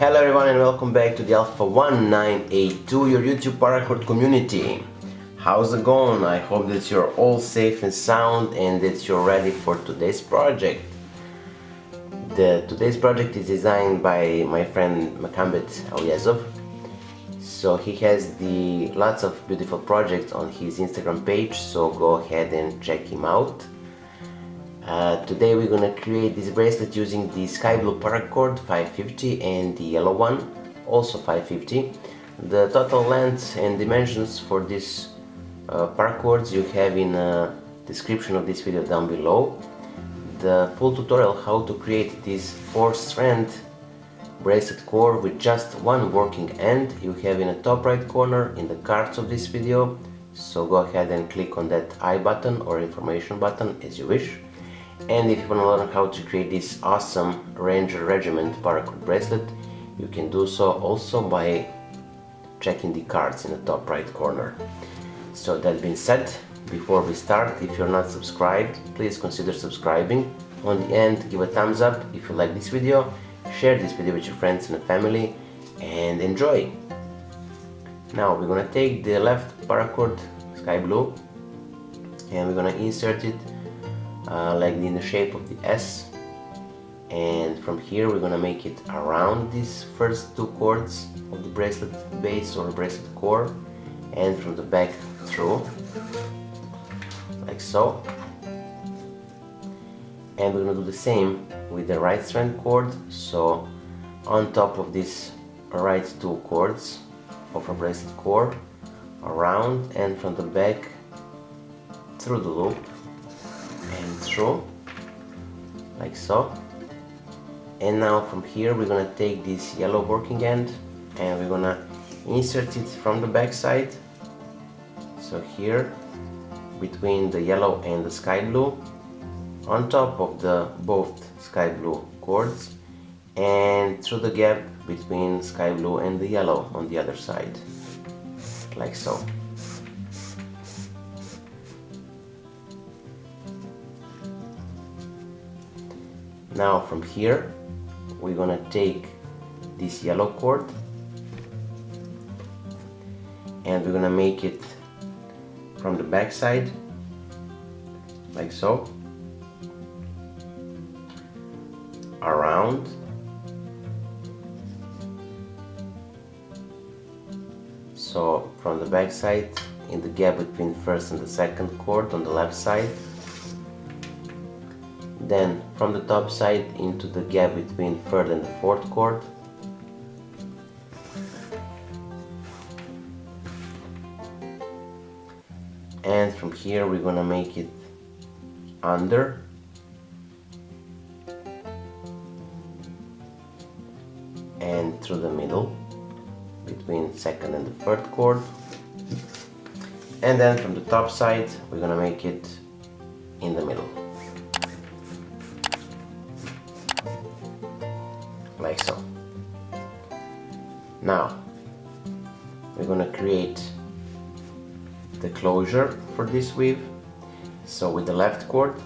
Hello everyone and welcome back to the Alpha 1982, your YouTube Paracord community. How's it going? I hope that you're all safe and sound and that you're ready for today's project. Today's project is designed by my friend Macrame. So he has lots of beautiful projects on his Instagram page, so go ahead and check him out. Today we're gonna create this bracelet using the sky blue paracord 550 and the yellow one also 550. The total length and dimensions for these paracords you have in the description of this video down below. The full tutorial how to create this 4-strand bracelet core with just one working end you have in the top right corner in the cards of this video, so go ahead and click on that I button or information button as you wish. And if you want to learn how to create this awesome Ranger Regiment Paracord bracelet, you can do so also by checking the cards in the top right corner. So that being said, before we start, if you're not subscribed, please consider subscribing. On the end, give a thumbs up if you like this video, share this video with your friends and family, and enjoy! Now we're gonna take the left paracord sky blue and we're gonna insert it like in the shape of the S, and from here we're gonna make it around these first two cords of the bracelet base or bracelet core, and from the back through like so. And we're gonna do the same with the right strand cord, so on top of these right two cords of a bracelet core, around and from the back through the loop and through like so. And now from here we're gonna take this yellow working end and we're gonna insert it from the back side, so here between the yellow and the sky blue, on top of the both sky blue cords, and through the gap between sky blue and the yellow on the other side like so. Now from here we're gonna take this yellow cord and we're gonna make it from the back side like so, around, so from the back side in the gap between first and the second cord on the left side, then from the top side into the gap between third and the fourth cord, and from here we're gonna make it under, and through the middle between second and the third cord, and then from the top side we're gonna make it in the middle like so. Now we're gonna create the closure for this weave, so with the left cord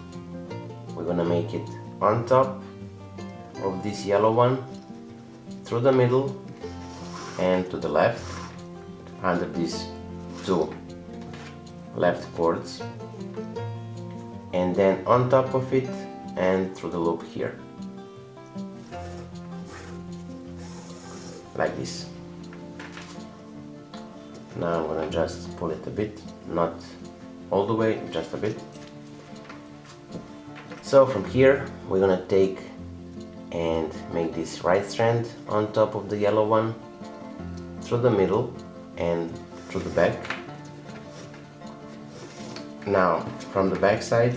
we're gonna make it on top of this yellow one, through the middle and to the left under these two left cords, and then on top of it and through the loop here like this. Now I'm gonna just pull it a bit, not all the way, just a bit. So from here we're gonna take and make this right strand on top of the yellow one, through the middle and through the back. Now from the back side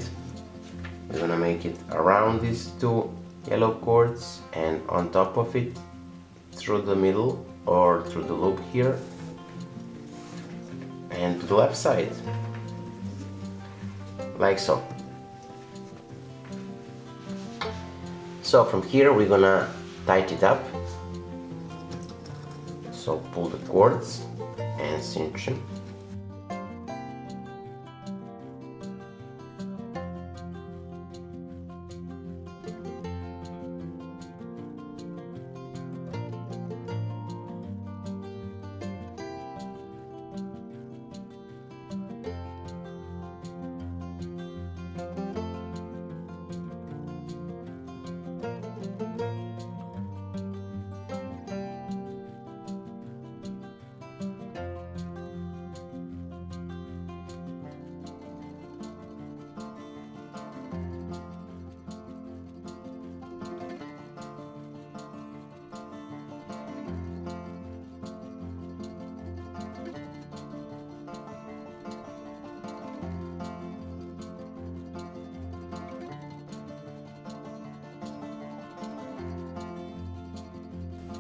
we're gonna make it around these two yellow cords and on top of it, through the middle or through the loop here, and to the left side like so. So from here we're gonna tighten it up, so pull the cords and cinch them.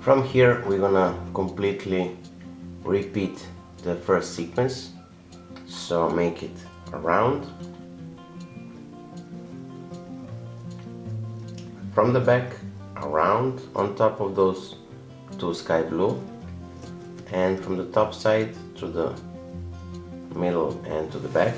From here we're gonna completely repeat the first sequence, so make it around. From the back, around on top of those two sky blue, and from the top side to the middle and to the back.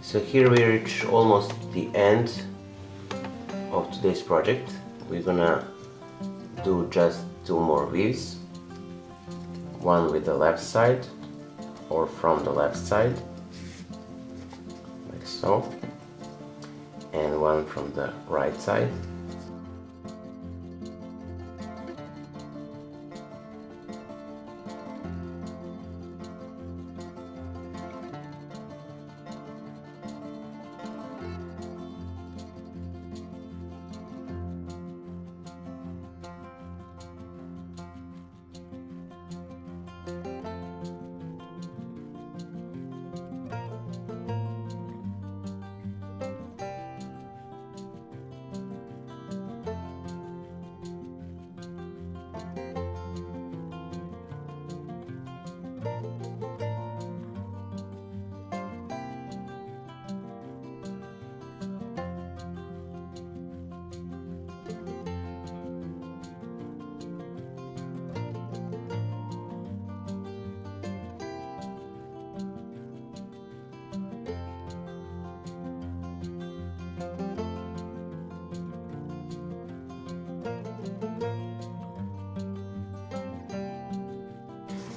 So here we reach almost the end of today's project. We're gonna do just 2 more weaves, one with the left side or from the left side, like so, and one from the right side.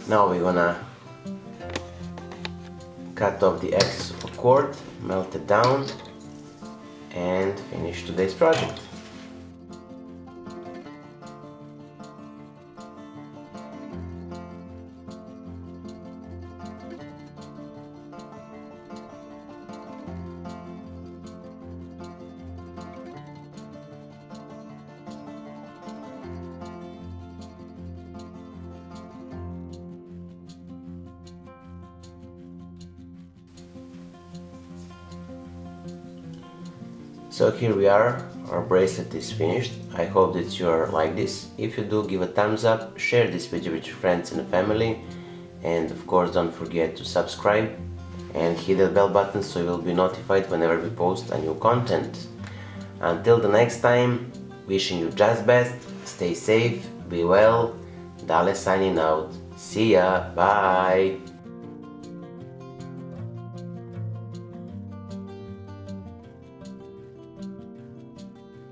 Now we're gonna cut off the excess of a cord, melt it down, and finish today's project. So here we are, our bracelet is finished. I hope that you are like this. If you do, give a thumbs up, share this video with your friends and family, and of course don't forget to subscribe and hit the bell button so you will be notified whenever we post a new content. Until the next time, wishing you just best, stay safe, be well, Dale signing out, see ya, bye!